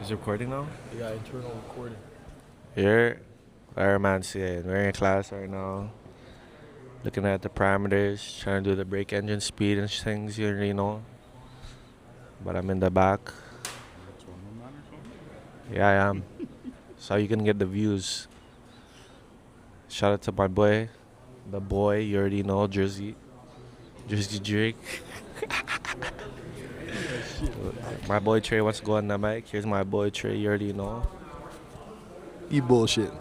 Is it recording now? Yeah, internal recording. Here, our man saying we're in class right now, looking at the parameters, trying to do the brake engine speed and things, you already know. But I'm in the back. Yeah, I am. So you can get the views. Shout out to my boy, the boy, you already know, Jersey Drake. My boy Trey wants to go on the mic. Here's my boy Trey, you already know. You bullshit.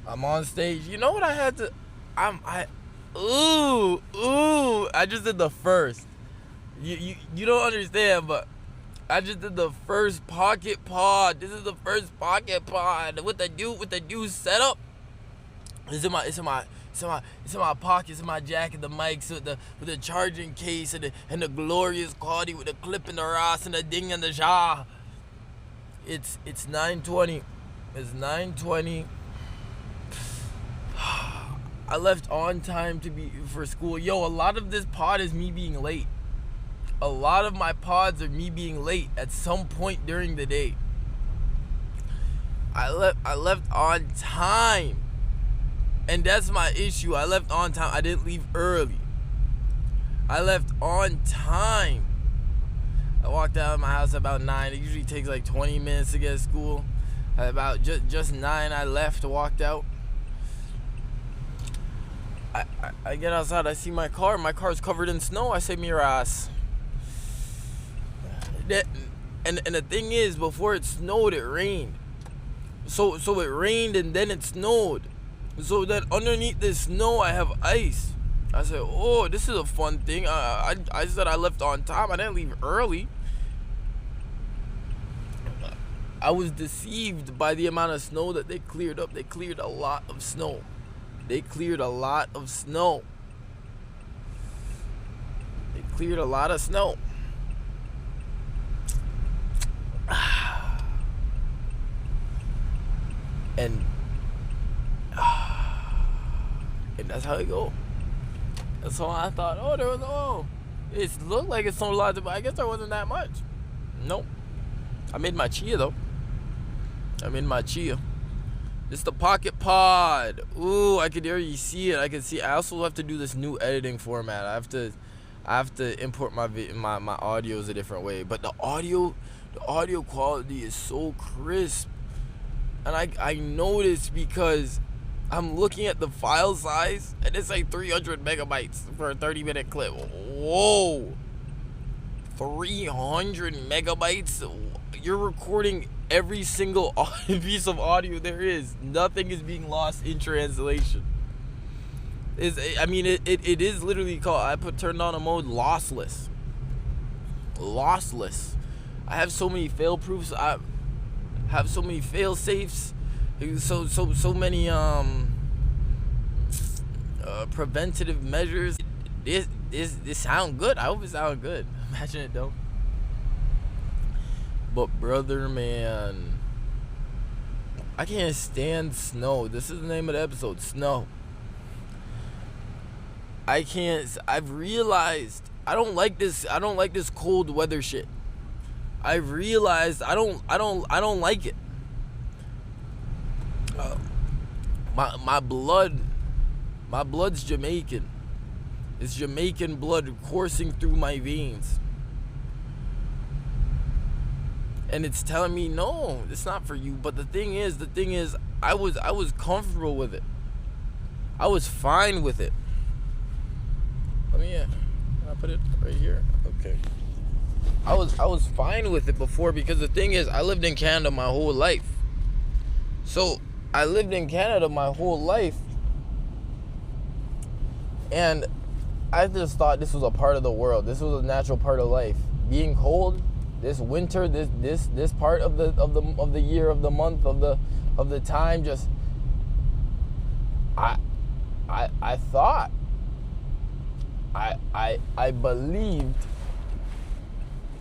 I'm on stage. You know what I had to? I just did the first. You don't understand, but I just did the first pocket pod. This is the first pocket pod with the new setup. It's in my pockets, in my jacket, the mics with the charging case and the glorious quality with the clip in the Ross and the ding in the jaw. It's 9:20. It's 9:20. I left on time for school. Yo, a lot of this pod is me being late. A lot of my pods are me being late at some point during the day. I left on time. And that's my issue. I left on time. I didn't leave early. I left on time. I walked out of my house about 9. It usually takes like 20 minutes to get to school. At about just 9, I left, walked out. I get outside, I see my car. My car's covered in snow. I say, miras. And the thing is, before it snowed, it rained. So it rained and then it snowed. So then underneath this snow, I have ice. I said, oh, this is a fun thing. I said I left on time. I didn't leave early. I was deceived by the amount of snow that they cleared up. They cleared a lot of snow. They cleared a lot of snow. They cleared a lot of snow. And that's how it go. And so I thought, it looked like it's so large, but I guess there wasn't that much. Nope. I made my chia though. It's the pocket pod. Ooh, I could already see it. I also have to do this new editing format. I have to import my audios a different way. But the audio quality is so crisp. And I noticed because I'm looking at the file size and it's like 300 megabytes for a 30-minute clip. Whoa. 300 megabytes? You're recording every single piece of audio there is. Nothing is being lost in translation. It is literally called, turned on a mode lossless. I have so many fail proofs. I have so many fail safes. So many preventative measures. This sound good. I hope it sound good. Imagine it don't. But brother, man, I can't stand snow. This is the name of the episode, snow. I've realized I don't like this cold weather shit. I've realized I don't like it. My blood's Jamaican. It's Jamaican blood coursing through my veins. And it's telling me, no, it's not for you. But the thing is, I was comfortable with it. I was fine with it. Can I put it right here? Okay. I was fine with it before, because the thing is, I lived in Canada my whole life. So I lived in Canada my whole life, and I just thought this was a part of the world. This was a natural part of life. Being cold, this winter, this part of the year, of the month, of the time, just I thought, I believed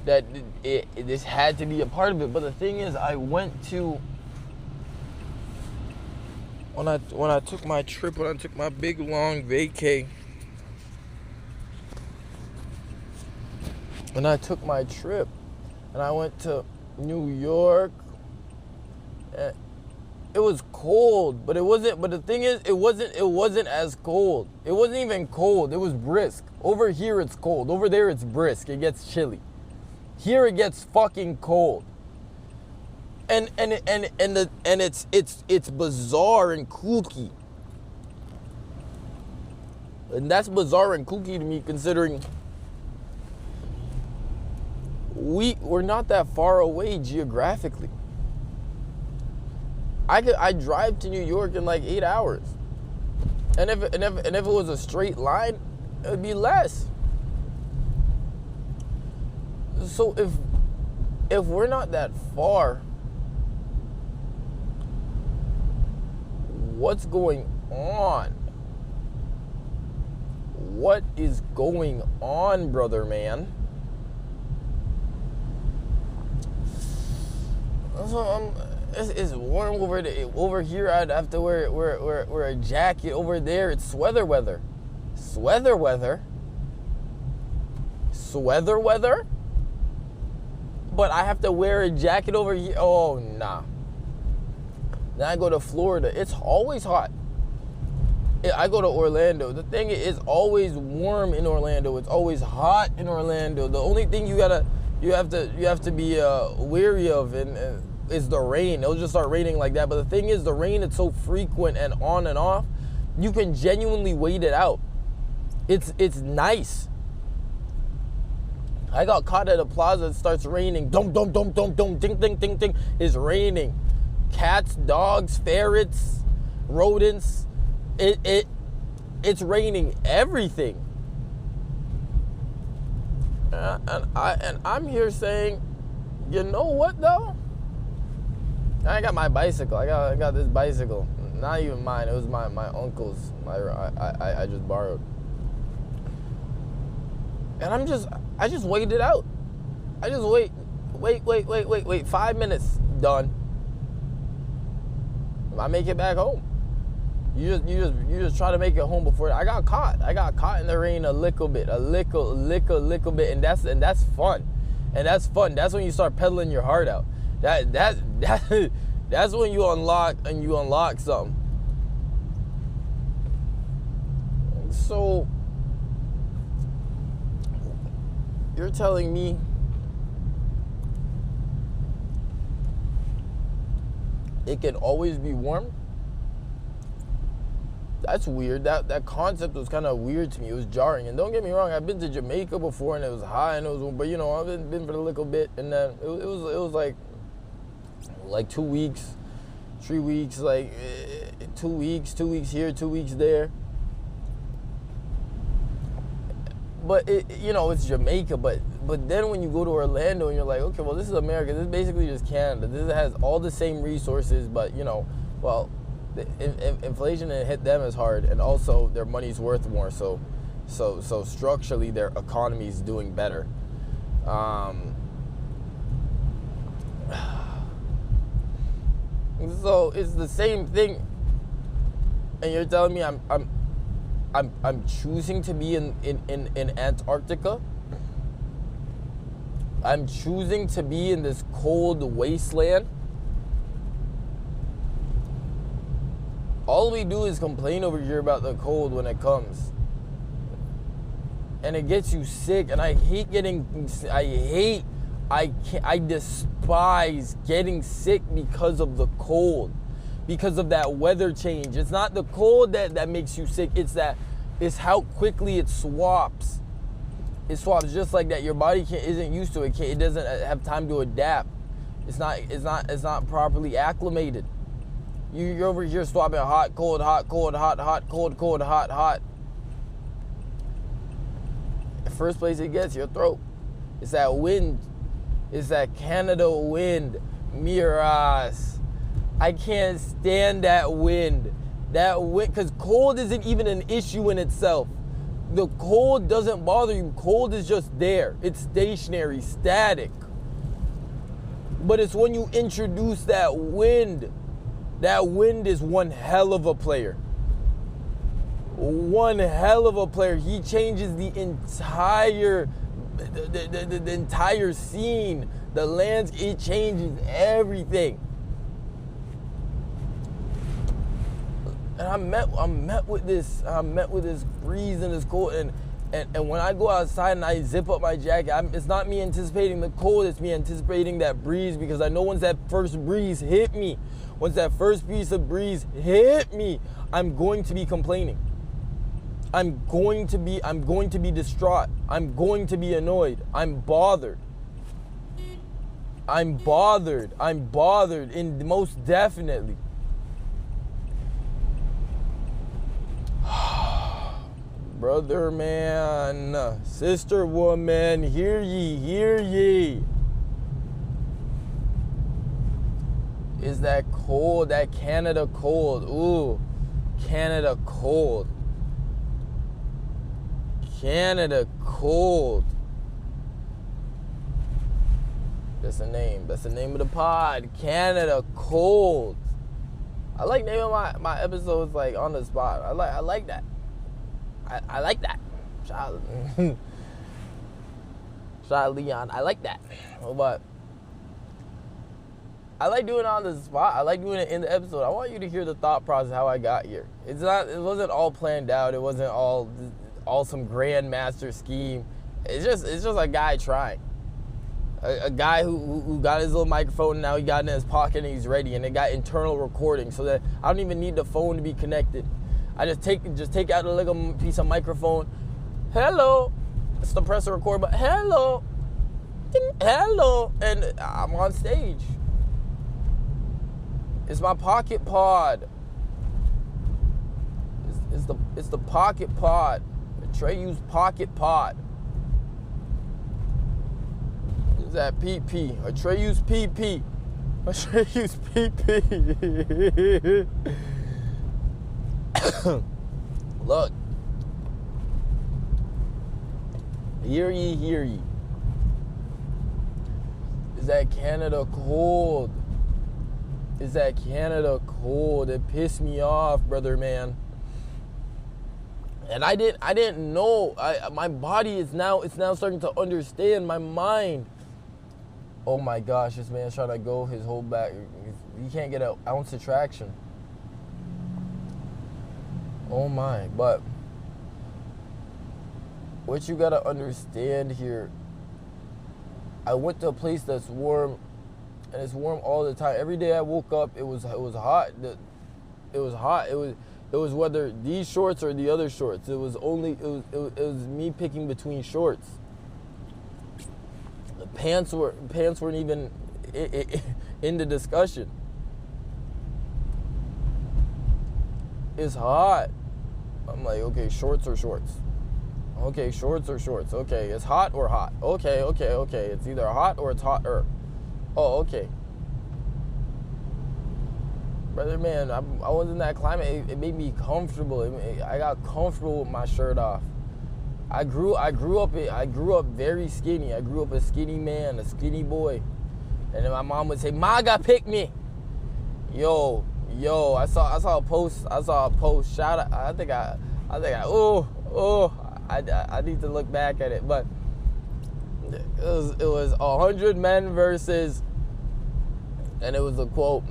that this had to be a part of it. But the thing is, I went to, when I took my trip, when I took my big long vacay, when I took my trip, and I went to New York. And it was cold, but it wasn't. But the thing is, it wasn't as cold. It wasn't even cold. It was brisk. Over here, it's cold. Over there, it's brisk. It gets chilly. Here, it gets fucking cold. And it's bizarre and kooky. And that's bizarre and kooky to me, considering we're not that far away geographically. I drive to New York in like 8 hours, and if it was a straight line, it would be less. So if we're not that far, what's going on? What is going on, brother man? So it's warm over here. I'd have to wear a jacket. Over there, it's sweater weather. Sweater weather. Sweater weather. But I have to wear a jacket over here. Oh nah. Then I go to Florida. It's always hot. I go to Orlando. The thing is, it's always warm in Orlando. It's always hot in Orlando. The only thing you have to be wary of and is the rain. It'll just start raining like that. But the thing is, the rain, it's so frequent and on and off. You can genuinely wait it out. It's nice. I got caught at a plaza. It starts raining. Dum dum dum dum dum. Ding ding ding ding. It's raining. Cats, dogs, ferrets, rodents. It's raining everything. And I'm here saying, you know what though? I got my bicycle. I got this bicycle. Not even mine. It was my uncle's. I just borrowed. And I just wait it out. I just wait. 5 minutes, done. I make it back home. You just try to make it home before I got caught. I got caught in the rain a little bit, and that's fun. And that's fun. That's when you start pedaling your heart out. That's when you unlock something. So you're telling me it can always be warm? That's weird. That concept was kind of weird to me. It was jarring. And don't get me wrong, I've been to Jamaica before, and it was hot, and it was, but you know, I've been for a little bit, and then it was like 2 weeks, 3 weeks, like 2 weeks here, 2 weeks there. But it's Jamaica. But then when you go to Orlando and you're like, okay, well, this is America. This is basically just Canada. This has all the same resources, but the inflation hit them as hard, and also their money's worth more. So structurally, their economy is doing better. So it's the same thing, and you're telling me I'm choosing to be in Antarctica. I'm choosing to be in this cold wasteland. All we do is complain over here about the cold when it comes. And it gets you sick, and I despise getting sick because of the cold. Because of that weather change. It's not the cold that makes you sick, it's how quickly it swaps. It swaps just like that. Your body isn't used to it. It doesn't have time to adapt. It's not properly acclimated. You're over here swapping hot, cold, hot, cold, hot, hot, cold, cold, hot, hot. The first place it gets, your throat. It's that wind. It's that Canada wind. Miras. I can't stand that wind. That wind, because cold isn't even an issue in itself. The cold doesn't bother you. Cold is just there. It's stationary, static. But it's when you introduce that wind. That wind is one hell of a player. One hell of a player. He changes the entire scene, The landscape, it changes everything. And I'm met with this breeze and this cold, and when I go outside and I zip up my jacket, it's not me anticipating the cold, it's me anticipating that breeze, because I know once that first breeze hit me, once that first piece of breeze hit me, I'm going to be complaining. I'm going to be distraught. I'm going to be annoyed. I'm bothered. I'm bothered, and most definitely. Brother man, sister woman, hear ye, hear ye. Is that cold, that Canada cold. Ooh, Canada cold. Canada cold. That's the name of the pod. Canada cold. I like naming my episodes like on the spot. I like that. I like that. Shout out Leon. I like that. But I like doing it on the spot. I like doing it in the episode. I want you to hear the thought process how I got here. It wasn't all planned out. It wasn't all some grandmaster scheme. It's just a guy trying. A guy who got his little microphone and now he got it in his pocket and he's ready, and it got internal recording so that I don't even need the phone to be connected. I just take out a little piece of microphone. Hello. It's the press the record button. Hello. Ding, hello. And I'm on stage. It's my pocket pod. It's the pocket pod. The Treyu's pocket pod. Is that PP? A Treyu's PP. A Treyu's PP. Look. Hear ye, hear ye. Is that Canada cold? Is that Canada cold? It pissed me off, brother man. And I didn't know. My body is now starting to understand. My mind. Oh my gosh, this man's trying to go his whole back. He can't get an ounce of traction. Oh my, but what you gotta understand here, I went to a place that's warm, and it's warm all the time. Every day I woke up, it was hot. It was hot. It was whether these shorts or the other shorts. It was me picking between shorts. The pants weren't even in the discussion. It's hot. I'm like, okay, shorts or shorts. Okay, shorts or shorts. Okay, it's hot or hot. Okay. It's either hot or it's hotter. Oh, okay. Brother man, I was in that climate. It made me comfortable. I got comfortable with my shirt off. I grew up very skinny. I grew up a skinny man, a skinny boy. And then my mom would say, "Maga, pick me." Yo, I saw a post. Shout out. I need to look back at it, but it was 100 men versus, and it was a quote,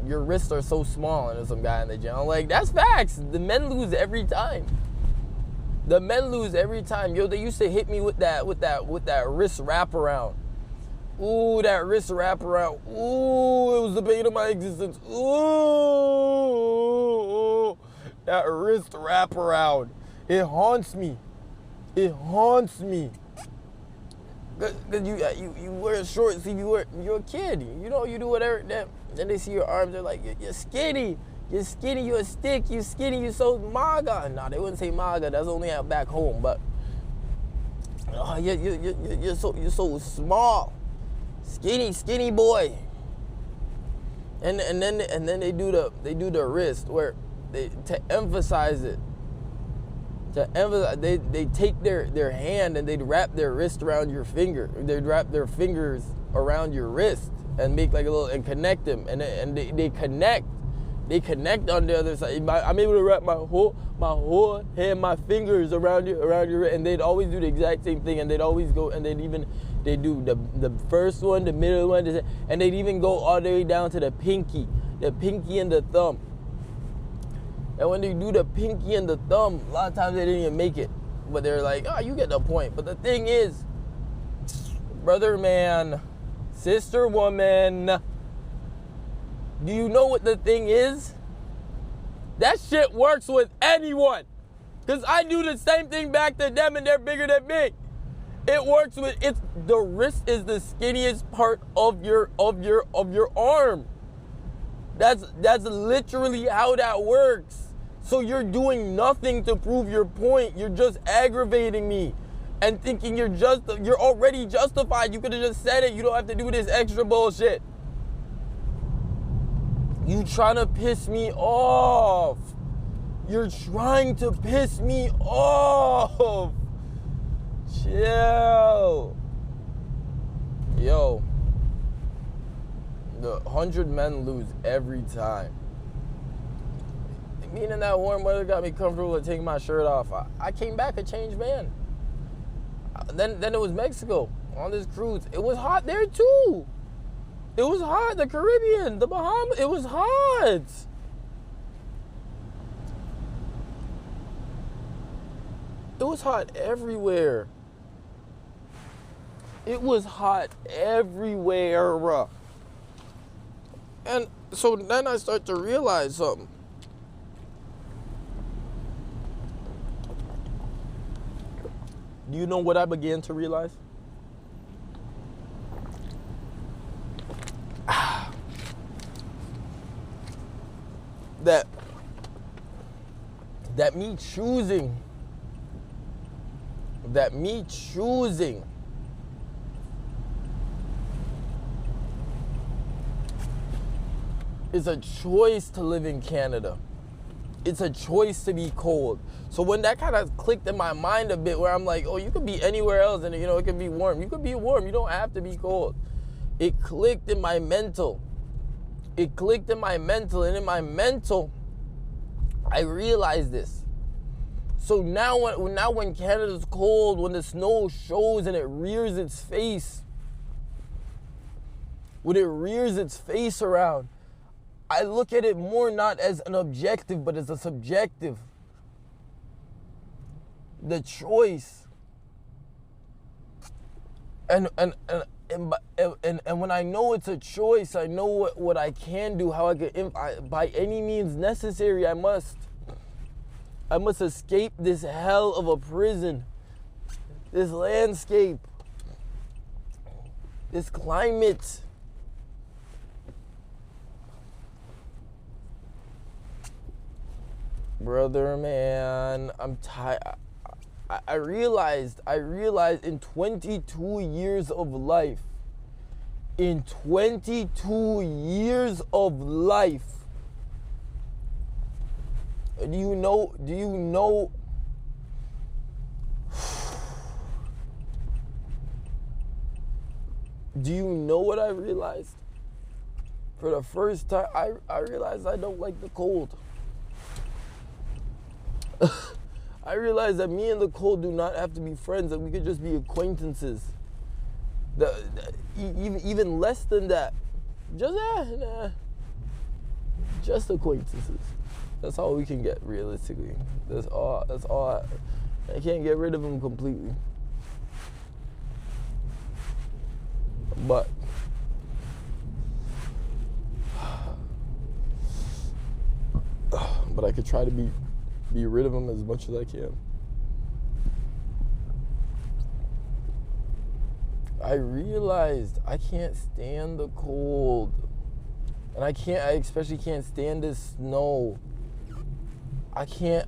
"Your wrists are so small," and there's some guy in the gym. I'm like, that's facts. The men lose every time. Yo, they used to hit me with that wrist wraparound. Ooh, that wrist wraparound. Ooh, it was the bane of my existence. Ooh, that wrist wraparound. It haunts me. Cause you wear shorts. You're a kid. You know, you do whatever. Then they see your arms. They're like, you're skinny. You're skinny. You're a stick. You're skinny. You're so maga. Nah, they wouldn't say maga. That's only out back home. But you're so small. Skinny boy. And then they do the wrist where to emphasize it. They take their hand and they'd wrap their wrist around your finger. They'd wrap their fingers around your wrist and make like a little and connect them, and they connect. They connect on the other side. I'm able to wrap my whole hand, my fingers around your wrist, and they'd always do the exact same thing, and they'd always go, and they'd even They do the first one, the middle one, and they'd even go all the way down to the pinky and the thumb. And when they do the pinky and the thumb, a lot of times they didn't even make it. But they're like, oh, you get the point. But the thing is, brother man, sister woman, do you know what the thing is? That shit works with anyone. Because I do the same thing back to them and they're bigger than me. It works with, the wrist is the skinniest part of your arm. That's literally how that works. So you're doing nothing to prove your point. You're just aggravating me and thinking you're already justified. You could have just said it. You don't have to do this extra bullshit. You trying to piss me off. You're trying to piss me off. Chill. Yo. The 100 men lose every time. Being in that warm weather got me comfortable with taking my shirt off. I came back a changed man. Then it was Mexico on this cruise. It was hot there too. It was hot. The Caribbean, the Bahamas, it was hot. It was hot everywhere. It was hot everywhere. And so then I start to realize something. Do you know what I began to realize? That me choosing is a choice to live in Canada. It's a choice to be cold. So when that kind of clicked in my mind a bit, where I'm like, oh, you could be anywhere else and, it could be warm. You could be warm. You don't have to be cold. It clicked in my mental. And in my mental, I realized this. So now when Canada's cold, when the snow shows and it rears its face, around, I look at it more not as an objective, but as a subjective. The choice. And when I know it's a choice, I know what I can do, how I can, by any means necessary, I must escape this hell of a prison, this landscape, this climate. Brother, man, I'm tired. I realized in 22 years of life, do you know what I realized? For the first time, I realized I don't like the cold. I realized that me and the cold do not have to be friends, that we could just be acquaintances. Even less than that. Just acquaintances. That's all we can get, realistically. That's all. I can't get rid of them completely. But I could try to be rid of them as much as I can. I realized I can't stand the cold. And I especially can't stand this snow. I can't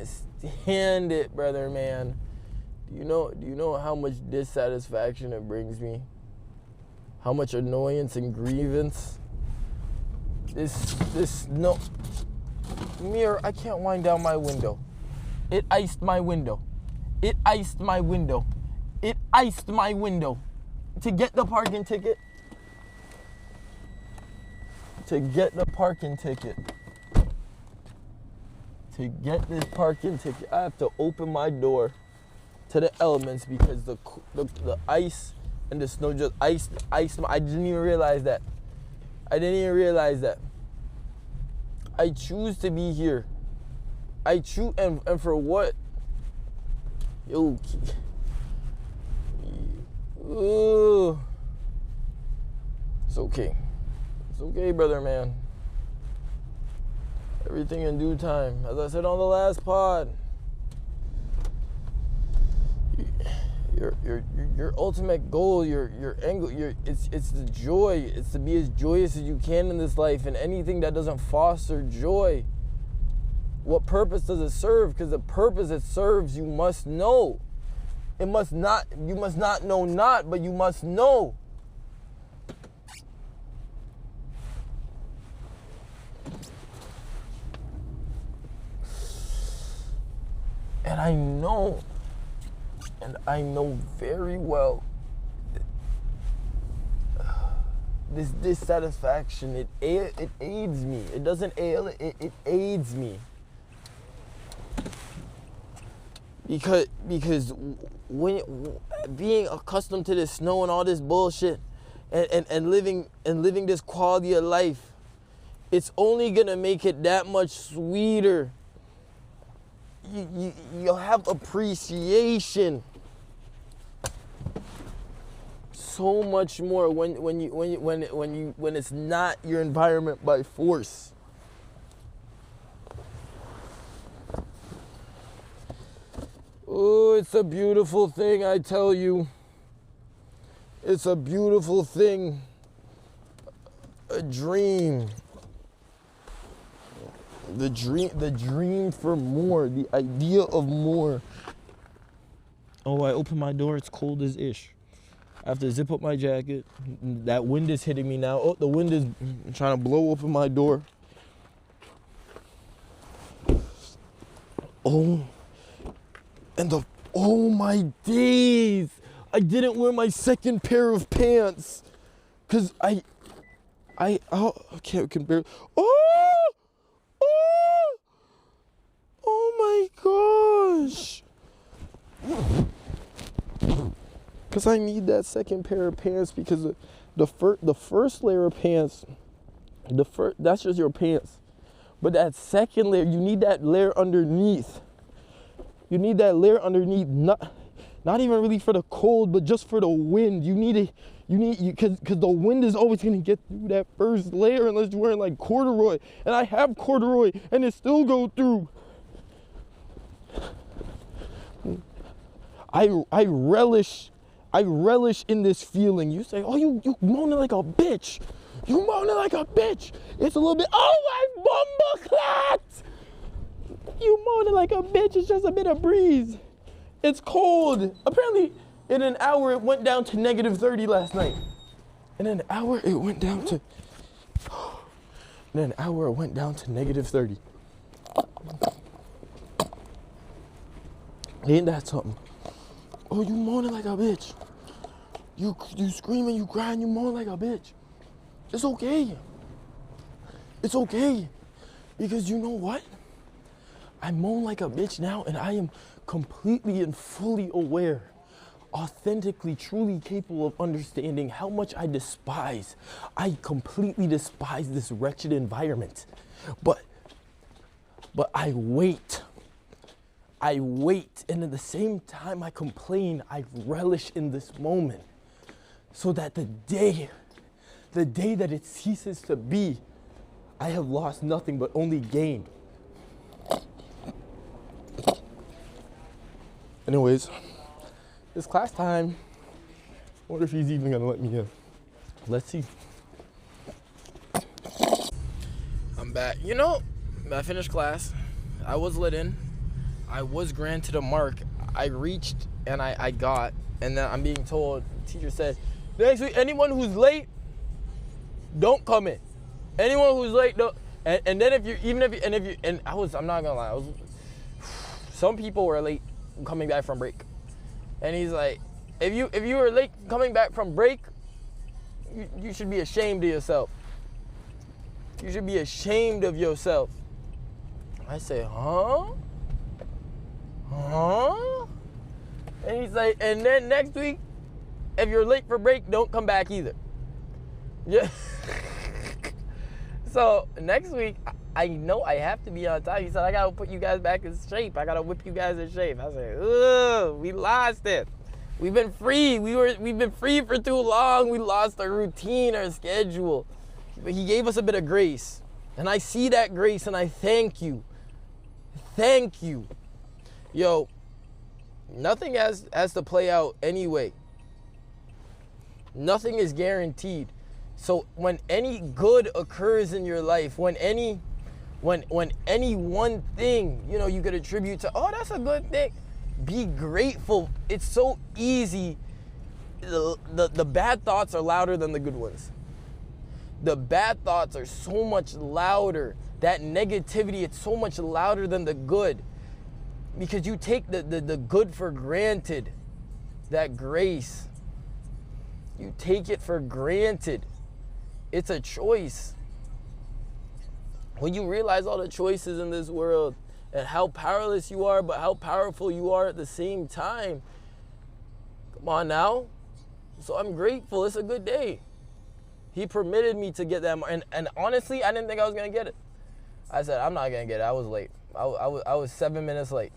stand it, brother, man. Do you know how much dissatisfaction it brings me? How much annoyance and grievance? This no mirror, I can't wind down my window. It iced my window. To get the parking ticket. To get this parking ticket, I have to open my door to the elements because the ice and the snow just iced. I didn't even realize that. I choose to be here. I choose, and for what? Yo. Ooh. It's okay. It's okay, brother, man. Everything in due time. As I said on the last pod, your ultimate goal, your angle, it's the joy. It's to be as joyous as you can in this life, and anything that doesn't foster joy, what purpose does it serve? Because the purpose it serves, you must know. You must not know not, but you must know. And I know very well this dissatisfaction, it aids me. It doesn't ail, it aids me. Because when being accustomed to this snow and all this bullshit and living this quality of life, it's only gonna make it that much sweeter. You'll have appreciation so much more when it's not your environment by force. Oh, it's a beautiful thing, I tell you. It's a beautiful thing. A dream. The dream for more, the idea of more. Oh, I open my door, it's cold as ish. I have to zip up my jacket. That wind is hitting me now. Oh, the wind is trying to blow open my door. Oh, oh my days. I didn't wear my second pair of pants. Cause I can't bear. Oh my gosh. Cause I need that second pair of pants because the first layer of pants, that's just your pants. But that second layer, you need that layer underneath. You need that layer underneath, not even really for the cold, but just for the wind. Because the wind is always gonna get through that first layer unless you're wearing like corduroy. And I have corduroy and it still go through. I relish in this feeling. You say, oh, you moaning like a bitch. You moaning like a bitch. It's a little bit, oh my bumble clot. You moaning like a bitch, it's just a bit of breeze. It's cold. Apparently, in an hour, it went down to -30 last night. In an hour, it went down to -30. Ain't that something? Oh, you moaning like a bitch. You screaming, you crying, you moaning like a bitch. It's okay. It's okay. Because you know what? I moan like a bitch now, and I am completely and fully aware, authentically, truly capable of understanding how much I completely despise this wretched environment. But I wait, and at the same time I complain, I relish in this moment, so that the day that it ceases to be, I have lost nothing but only gained. Anyways, it's class time. I wonder if he's even gonna let me in. Let's see. I'm back. You know, I finished class. I was let in. I was granted a mark. I reached and I got, and then I'm being told, the teacher said, next week, anyone who's late, don't come in. Anyone who's late, don't. And then I'm not gonna lie, some people were late coming back from break. And he's like, if you were late coming back from break, you should be ashamed of yourself. You should be ashamed of yourself. I say, huh? And he's like, and then next week, if you're late for break, don't come back either. Yeah. So next week, I know I have to be on time. He said, I gotta put you guys back in shape. I gotta whip you guys in shape. I said, ugh, we lost it. We've been free. We've been free for too long. We lost our routine, our schedule. But he gave us a bit of grace. And I see that grace and I thank you. Thank you. Yo, nothing has to play out anyway. Nothing is guaranteed. So when any good occurs in your life, when any one thing, you know, you could attribute to, oh, that's a good thing, be grateful. It's so easy. The bad thoughts are louder than the good ones. The bad thoughts are so much louder. That negativity, it's so much louder than the good. Because you take the good for granted. That grace. You take it for granted. It's a choice. When you realize all the choices in this world and how powerless you are, but how powerful you are at the same time. Come on now. So I'm grateful. It's a good day. He permitted me to get that. And honestly, I didn't think I was going to get it. I said, I'm not going to get it. I was late. I was 7 minutes late.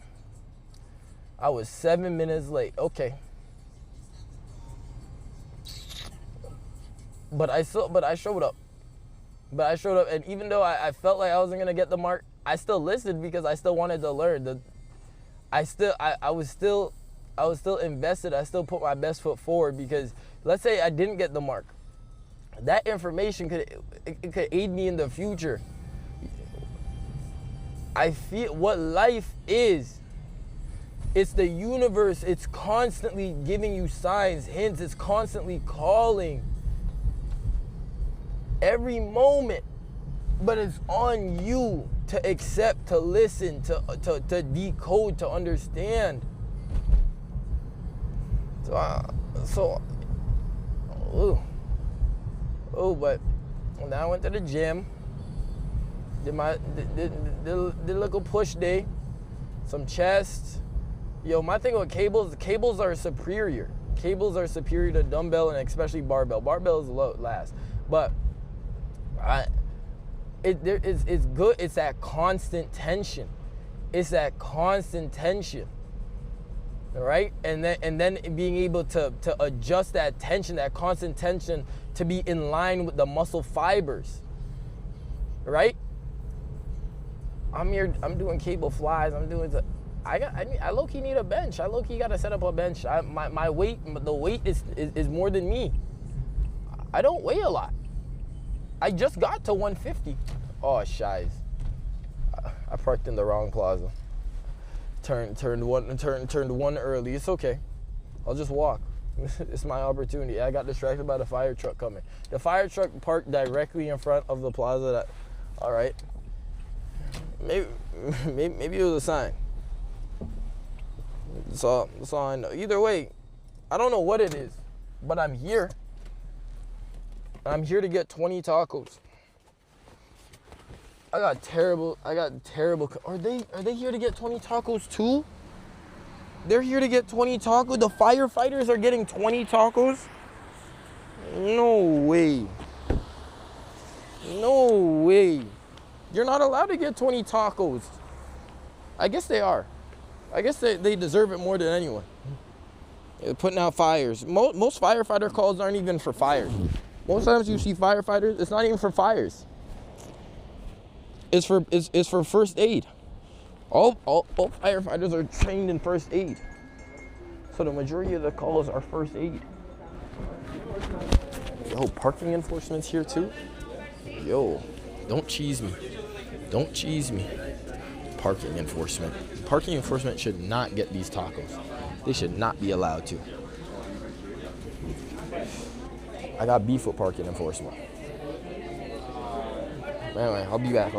I was 7 minutes late. Okay. But I showed up. And even though I felt like I wasn't going to get the mark, I still listened because I still wanted to learn. I was still invested. I still put my best foot forward because let's say I didn't get the mark. That information could aid me in the future. I feel what life is. It's the universe. It's constantly giving you signs, hints. It's constantly calling. Every moment. But it's on you to accept, to listen, to decode, to understand. But now I went to the gym. Did a little push day, some chest. Yo, my thing with cables are superior. Cables are superior to dumbbell and especially barbell. Barbell is last, but it's good. It's that constant tension. All right, and then being able to adjust that tension, that constant tension, to be in line with the muscle fibers. Right? I'm doing cable flies. I low-key need a bench. I low-key got to set up a bench. My weight, the weight is more than me. I don't weigh a lot. I just got to 150. Oh, shies. I parked in the wrong plaza. Turned one early. It's okay. I'll just walk. It's my opportunity. I got distracted by the fire truck coming. The fire truck parked directly in front of the plaza. All right. Maybe it was a sign. That's all I know. Either way, I don't know what it is, but I'm here. I'm here to get 20 tacos. I got terrible. Are they here to get 20 tacos too? They're here to get 20 tacos. The firefighters are getting 20 tacos? No way. No way. You're not allowed to get 20 tacos. I guess they are. I guess they deserve it more than anyone. They're putting out fires. Most firefighter calls aren't even for fires. Most times you see firefighters, it's not even for fires. It's for first aid. All firefighters are trained in first aid. So the majority of the calls are first aid. Yo, parking enforcement's here too? Yo, don't cheese me. Don't cheese me. Parking enforcement. Parking enforcement should not get these tacos. They should not be allowed to. I got beef with parking enforcement. Anyway, I'll be back.